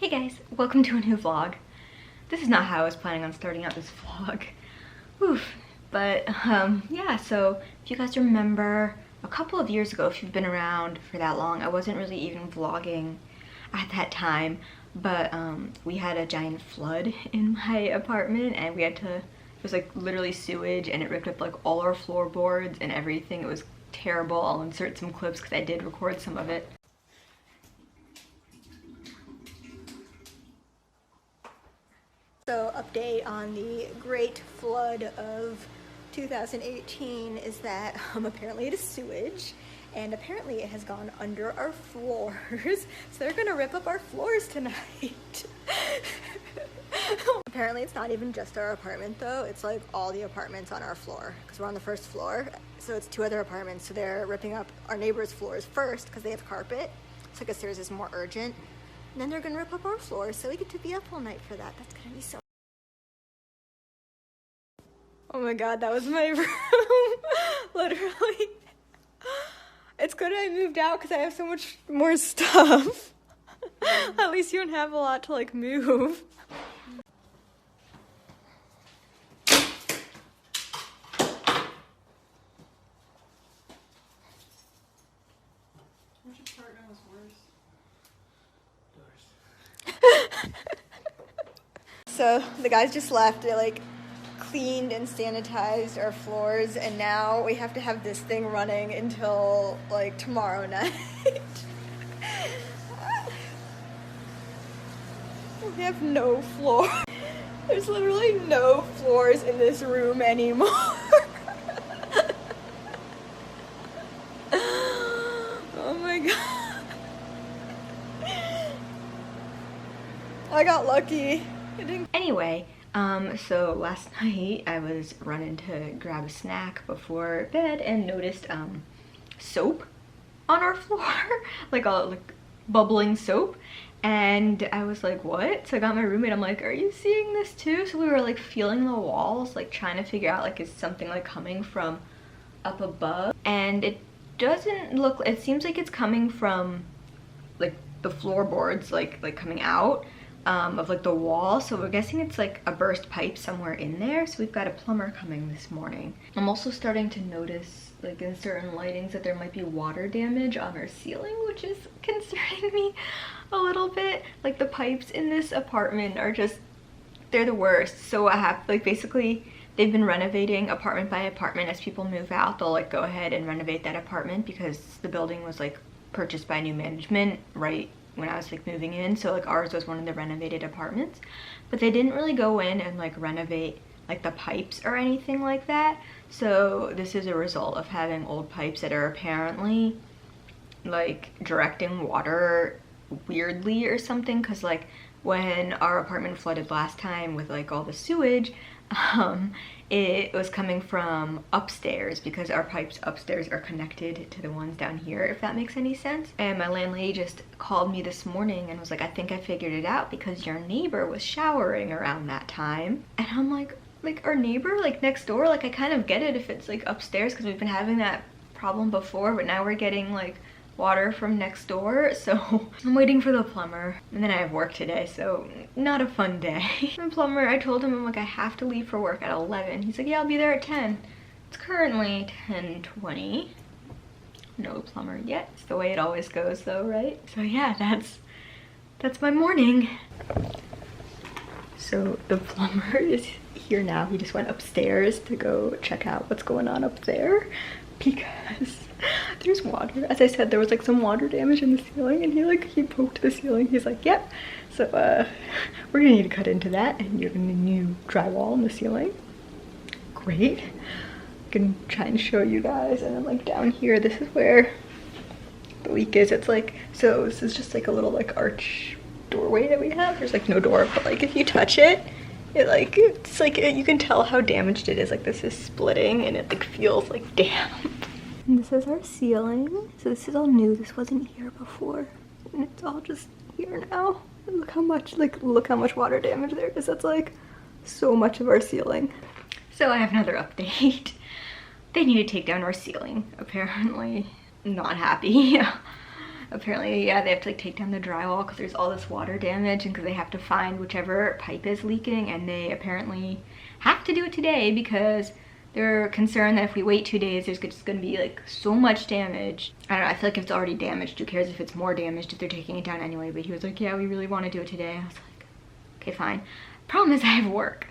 Hey guys, welcome to a new vlog. This is not how I was planning on starting out this vlog. Oof. But yeah, so if you guys remember a couple of years ago, if you've been around for that long, I wasn't really even vlogging at that time, but we had a giant flood in my apartment and we had to, it was like literally sewage and it ripped up like all our floorboards and everything. It was terrible. I'll insert some clips because I did record some of it. So update on the great flood of 2018 is that apparently it is sewage and apparently it has gone under our floors. So they're gonna rip up our floors tonight. Apparently it's not even just our apartment though, it's like all the apartments on our floor because we're on the first floor. So it's two other apartments, so they're ripping up our neighbors' floors first because they have carpet. So I guess theirs is more urgent. And then they're gonna rip up our floors, so we get to be up all night for that. That's gonna be so. Oh my god, that was my room. Literally. It's good I moved out because I have so much more stuff. At least you don't have a lot to like move. Which apartment was worse? So the guys just left. They like cleaned and sanitized our floors, and now we have to have this thing running until like tomorrow night. We have no floor. There's literally no floors in this room anymore. Oh my god. I got lucky. Anyway, so last night I was running to grab a snack before bed and noticed soap on our floor, like bubbling soap, and I was like, what? So I got my roommate, I'm like, are you seeing this too? So we were like feeling the walls, like trying to figure out like is something like coming from up above, and it doesn't look, it seems like it's coming from like the floorboards, like coming out of like the wall. So we're guessing it's like a burst pipe somewhere in there. So we've got a plumber coming this morning. I'm also starting to notice like in certain lightings that there might be water damage on our ceiling, which is concerning me a little bit. Like the pipes in this apartment are just, they're the worst. So I have like basically they've been renovating apartment by apartment. As people move out, they'll like go ahead and renovate that apartment because the building was like purchased by new management right when I was like moving in. So like ours was one of the renovated apartments, but they didn't really go in and like renovate like the pipes or anything like that. So this is a result of having old pipes that are apparently like directing water weirdly or something, because like when our apartment flooded last time with like all the sewage, it was coming from upstairs because our pipes upstairs are connected to the ones down here, if that makes any sense. And my landlady just called me this morning and was like, I think I figured it out because your neighbor was showering around that time. And I'm like our neighbor like next door, like I kind of get it if it's like upstairs because we've been having that problem before, but now we're getting like water from next door. So I'm waiting for the plumber, and then I have work today, so not a fun day. The plumber, I told him, I'm like, I have to leave for work at 11. He's like, yeah, I'll be there at 10. It's currently 10:20. No plumber yet. It's the way it always goes though, right? So yeah, that's my morning. So the plumber is here now. He just went upstairs to go check out what's going on up there because there's water. As I said, there was like some water damage in the ceiling, and he poked the ceiling. He's like, yep. So we're gonna need to cut into that, and you're gonna need new drywall in the ceiling. Great. I can try and show you guys. And then like down here, this is where the leak is. It's like, so this is just like a little like arch doorway that we have. There's like no door, but like if you touch it, it's like you can tell how damaged it is. Like this is splitting and it like feels like damp. And this is our ceiling. So this is all new. This wasn't here before, and it's all just here now. And look how much water damage there is. That's like so much of our ceiling. So I have another update. They need to take down our ceiling, apparently. Not happy. apparently, yeah, they have to like take down the drywall because there's all this water damage, and because they have to find whichever pipe is leaking, and they apparently have to do it today because they're concerned that if we wait 2 days, there's just gonna be like so much damage. I don't know, I feel like if it's already damaged, who cares if it's more damaged if they're taking it down anyway. But he was like, yeah, we really want to do it today. I was like, okay, fine. Problem is I have work.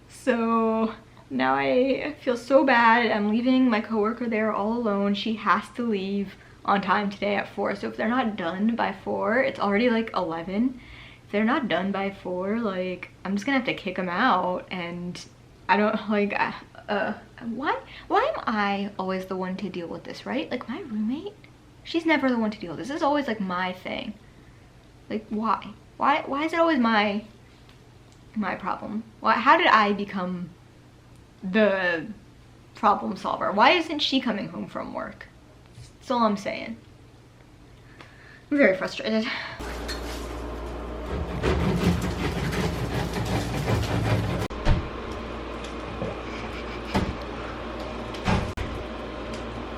So now I feel so bad. I'm leaving my coworker there all alone. She has to leave on time today at 4. So if they're not done by 4, it's already like 11. If they're not done by 4, like, I'm just gonna have to kick them out. And I don't like, why am I always the one to deal with this, right? Like my roommate, she's never the one to deal with this. This is always like my thing. Like why is it always my problem? How did I become the problem solver? Why isn't she coming home from work? That's all I'm saying. I'm very frustrated.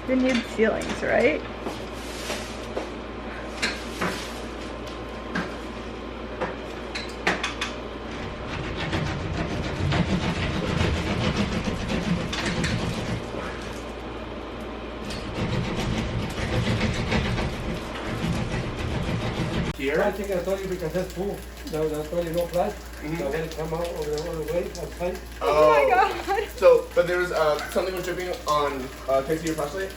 You need ceilings, right? Here? I think I told you because that's full. No, that's only no flat. So when it come out over the other way, that's fine. Oh my god. So, but there was something was dripping on can I see your flashlight?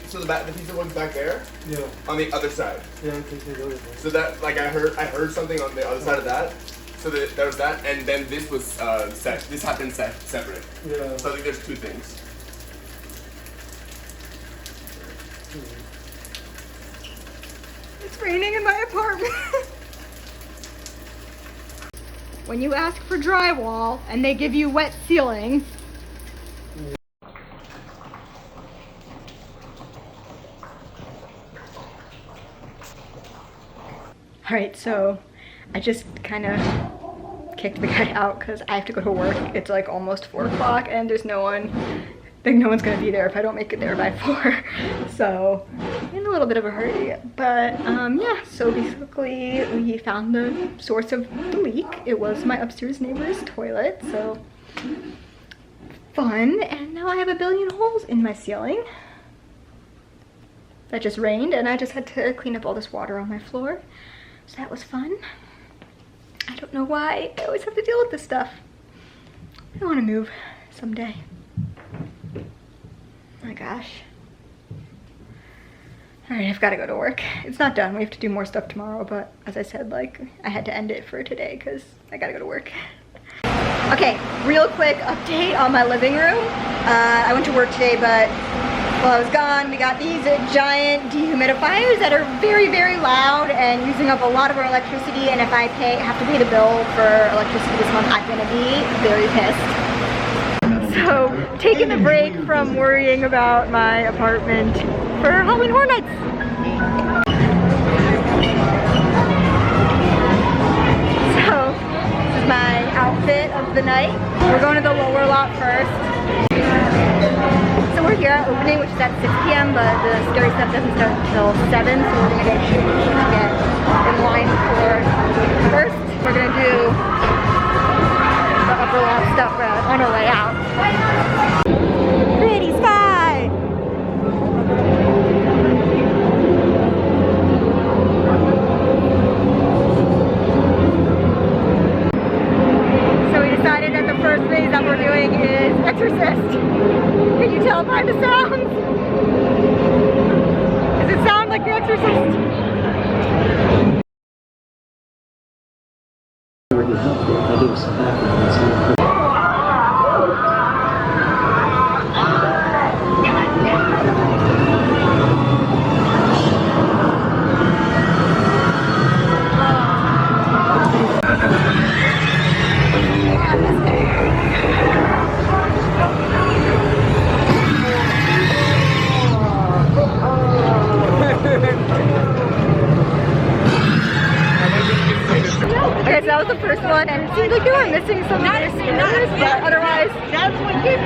So the piece of wood's back there? Yeah. On the other side. Yeah, I think it's the other way. So that, like, I heard something on the other side of that. So there was that, and then this was this happened separate. Yeah. So I think there's two things. It's raining in my apartment. When you ask for drywall and they give you wet ceilings. Alright, so I just kind of kicked the guy out because I have to go to work. It's like almost 4 o'clock and there's no one. I think no one's gonna be there if I don't make it there by 4. So I'm in a little bit of a hurry. But yeah, so basically we found the source of the leak. It was my upstairs neighbor's toilet, so fun. And now I have a billion holes in my ceiling. That just rained and I just had to clean up all this water on my floor. So that was fun. I don't know why I always have to deal with this stuff. I want to move someday. Oh my gosh. Alright, I've got to go to work. It's not done. We have to do more stuff tomorrow, but as I said, like, I had to end it for today because I gotta go to work. Okay, real quick update on my living room. I went to work today, but while I was gone, we got these giant dehumidifiers that are very, very loud and using up a lot of our electricity, and if I have to pay the bill for electricity this month, I'm gonna be very pissed. So, taking a break from worrying about my apartment for Halloween Horror Nights. So, this is my outfit of the night. We're going to the lower lot first. So we're here at opening, which is at 6 p.m., but the scary stuff doesn't start until 7, so we're gonna get changed to get in line for first. We're gonna do the upper lot stuff on our way out. Pretty sky! So we decided that the first phase that we're doing is Exorcist. Can you tell by the sounds? Does it sound like The Exorcist? Okay, so that was the first first one, and it seemed like they were missing some of their scares, but otherwise,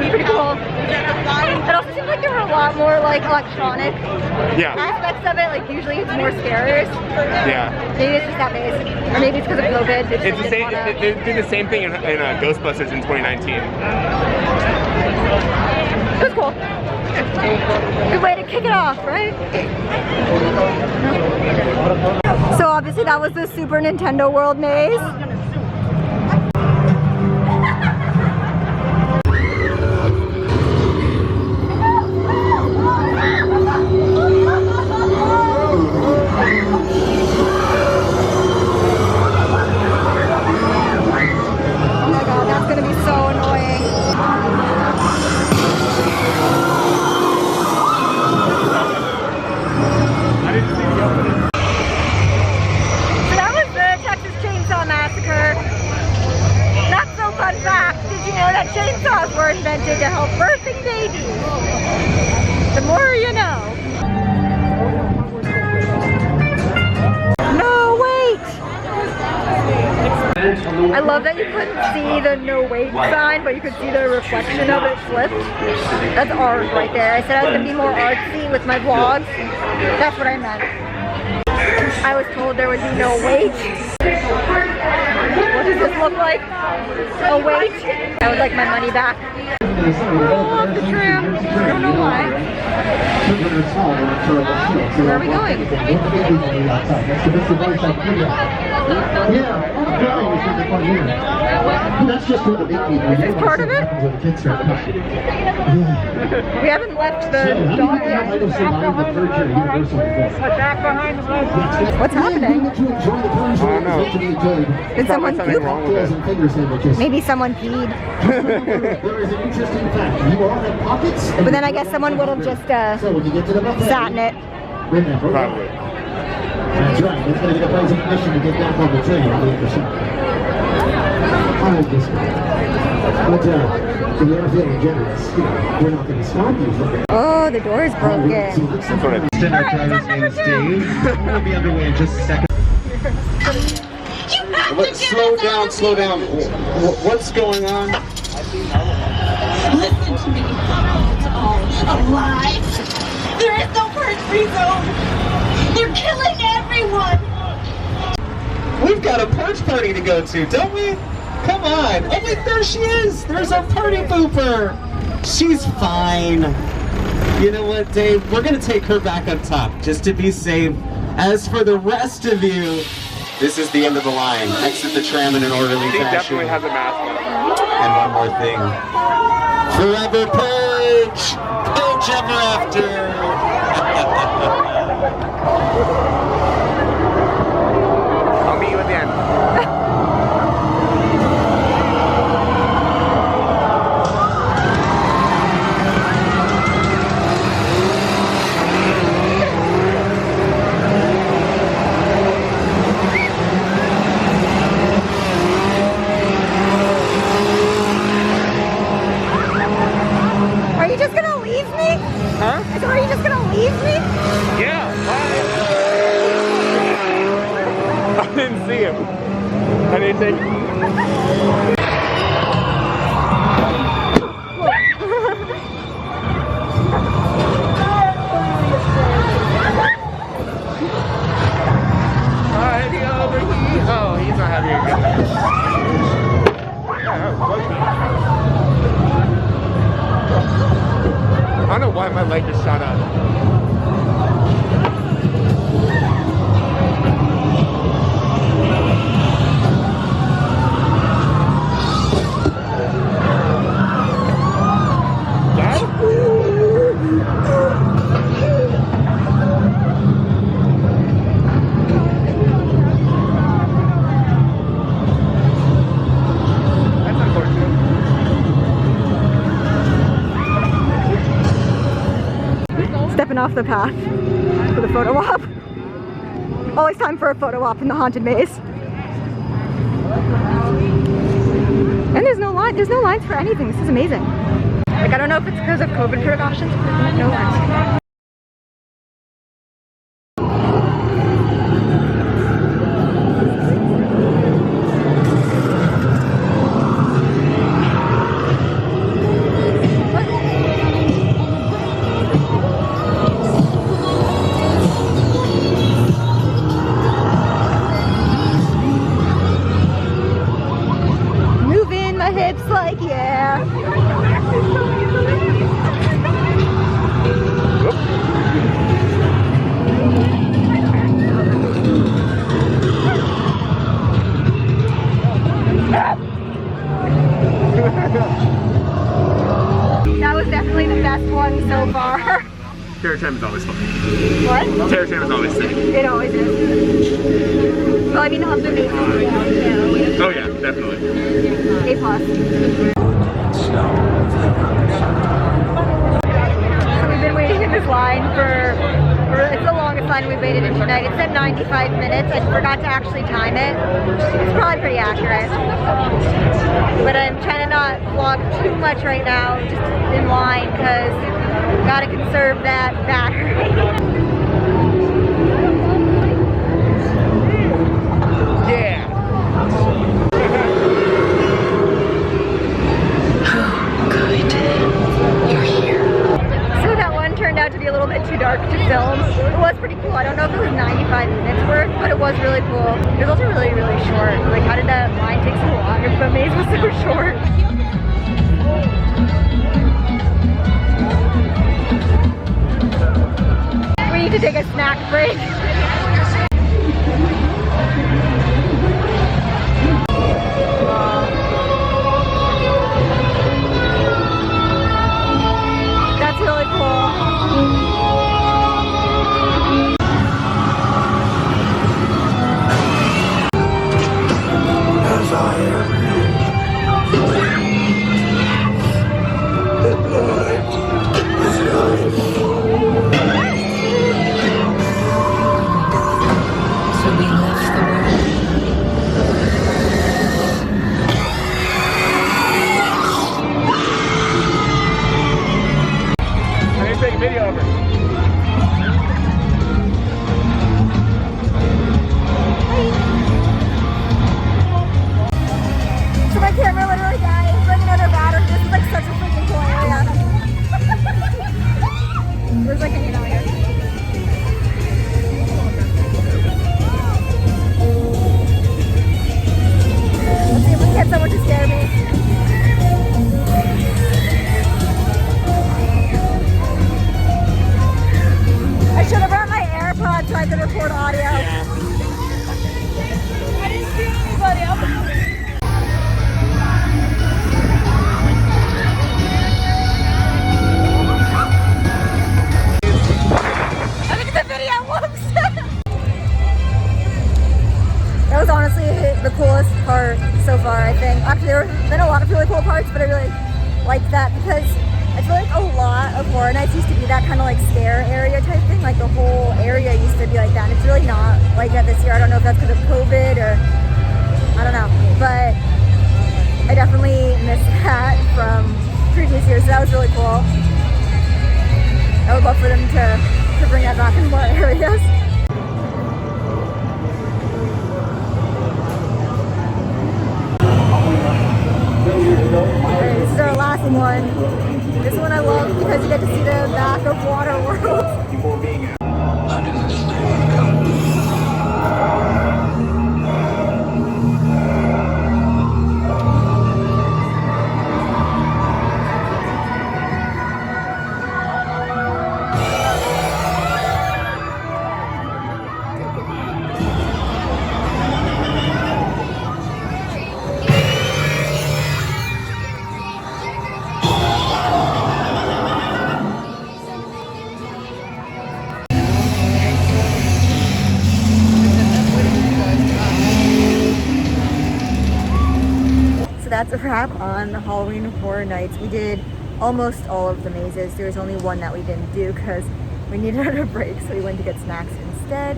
pretty cool. It also seemed like there were a lot more like electronic aspects of it. Like usually it's more scares. Yeah. Maybe it's just that base, or maybe it's because of COVID. It's the same. They did the same thing in Ghostbusters in 2019. It was cool. Good way to kick it off, right? So obviously that was the Super Nintendo World maze. Oh my god, that's gonna be so annoying. Fun fact, did you know that chainsaws were invented to help birthing babies? The more you know. No, wait! I love that you couldn't see the no wait sign, but you could see the reflection of it flipped. That's art right there. I said I was going to be more artsy with my vlogs. That's what I meant. I was told there would be no wait. What does this look like? Oh wait, I would like my money back. Oh, off the tram. I don't know why. Where are we going? Is this part of it? We haven't left the dock yet. What's happening? I don't know. Did someone something wrong with it. Maybe someone peed. There is an interesting fact. You all have pockets. But then I guess someone would have just So when you get to the buffet, sat in it. remember. Probably. That's right. That's going to get a prize of permission to get back on the train at the end of the show. I disagree. But if you're feeling generous, we're not going to stop you from it. Oh, the door is broken. That's what I think. Our driver's name is Dave. We'll be underway in just a second. Slow down. What's going on? Listen to me. It's all a lie. There is no purge-free zone. They're killing everyone. We've got a purge party to go to, don't we? Come on. Oh wait, there she is. There's our party pooper. She's fine. You know what, Dave? We're going to take her back up top, just to be safe. As for the rest of you, this is the end of the line. Exit the tram in an orderly He fashion. definitely has a mask on. And one more thing. Forever purge! Purge ever after! I'll meet you at the end. Are you just gonna leave me? Huh? I said, are you just gonna leave me? Yeah. I didn't see him. I didn't take him. Oh, he's not having a good time. I don't know why my leg just shot up. Stepping off the path for the photo op. Always time for a photo op in the haunted maze. And there's no lines for anything. This is amazing. Like, I don't know if it's because of COVID precautions, but no lines. Terror Tram is always fun. What? Terror Tram is always sick. It always is. Well, I mean, also amazing. Oh yeah, definitely. A+. So we've been waiting in this line it's the longest line we've waited in tonight. It said 95 minutes. I forgot to actually time it. It's probably pretty accurate. But I'm trying to not vlog too much right now, just in line, because gotta conserve that battery. Yeah. So that one turned out to be a little bit too dark to film. It was pretty cool. I don't know if it was 95 minutes worth, but it was really cool. It was also really, really short. Like, how did that line take so long if the maze was so short? We need to take a snack break. That's really cool. Take a video of her. So my camera literally died. It's like another battery. This is like such a freaking cool area. Where's like hanging out here? Let's see if we can get someone to scare me. I should have brought my AirPods so I could record audio. I didn't see anybody else. That was honestly the coolest part so far, I think. Actually, there have been a lot of really cool parts, but I really liked that because I feel like a lot of Horror Nights used to be that kind of like scare area type thing. Like the whole area used to be like that, and it's really not like that this year. I don't know if that's because of COVID or I don't know, but I definitely miss that from previous years, so that was really cool. I would love for them to bring that back in more areas. Okay, this is our last one. This one I love because you get to see the back of Waterworld. Before being out. So that's a wrap on Halloween Horror Nights. We did almost all of the mazes. There was only one that we didn't do because we needed a break, so we went to get snacks instead.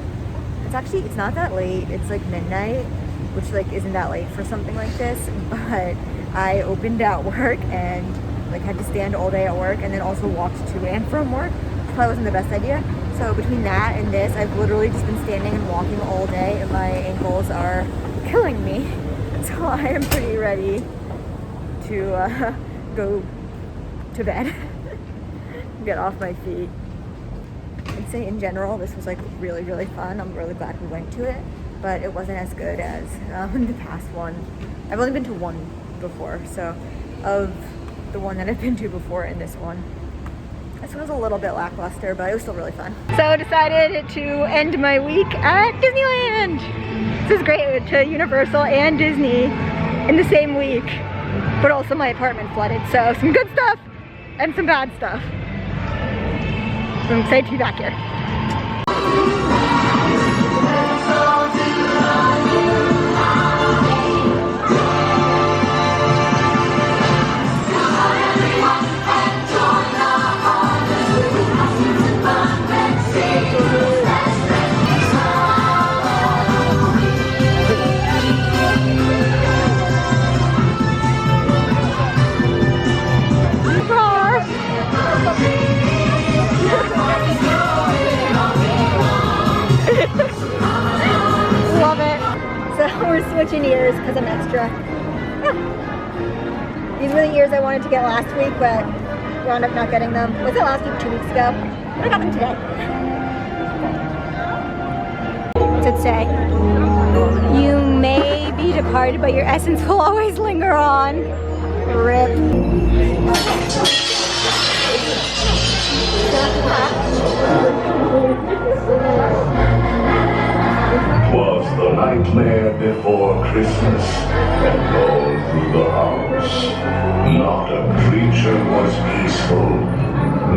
It's not that late. It's like midnight, which like isn't that late for something like this, but I opened at work and like had to stand all day at work and then also walked to and from work. Probably wasn't the best idea. So between that and this, I've literally just been standing and walking all day and my ankles are killing me. So I am pretty ready to go to bed, get off my feet. I'd say in general, this was like really, really fun. I'm really glad we went to it, but it wasn't as good as the past one. I've only been to one before, so of the one that I've been to before and this one was a little bit lackluster, but it was still really fun. So I decided to end my week at Disneyland. This is great, to Universal and Disney in the same week, but also my apartment flooded, so some good stuff and some bad stuff. I'm excited to be back here. Love it. So we're switching ears because I'm extra. Yeah. These were the ears I wanted to get last week, but wound up not getting them. Was it last week? 2 weeks ago? But I got them today. What's it say? You may be departed, but your essence will always linger on. RIP. Was the nightmare before Christmas, and all through the house. Not a creature was peaceful,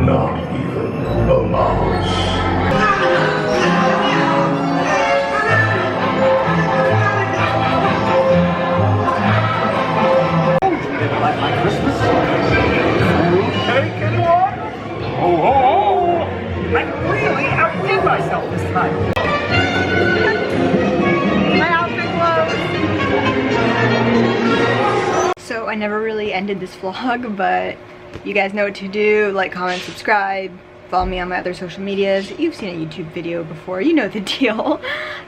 not even a mouse. Didn't like my Christmas? Cake and what? Oh, ho, ho! I really outdid myself this time. So I never really ended this vlog, but you guys know what to do. Like, comment, subscribe, follow me on my other social medias. You've seen a YouTube video before, you know the deal.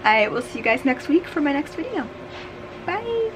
I will see you guys next week for my next video. Bye!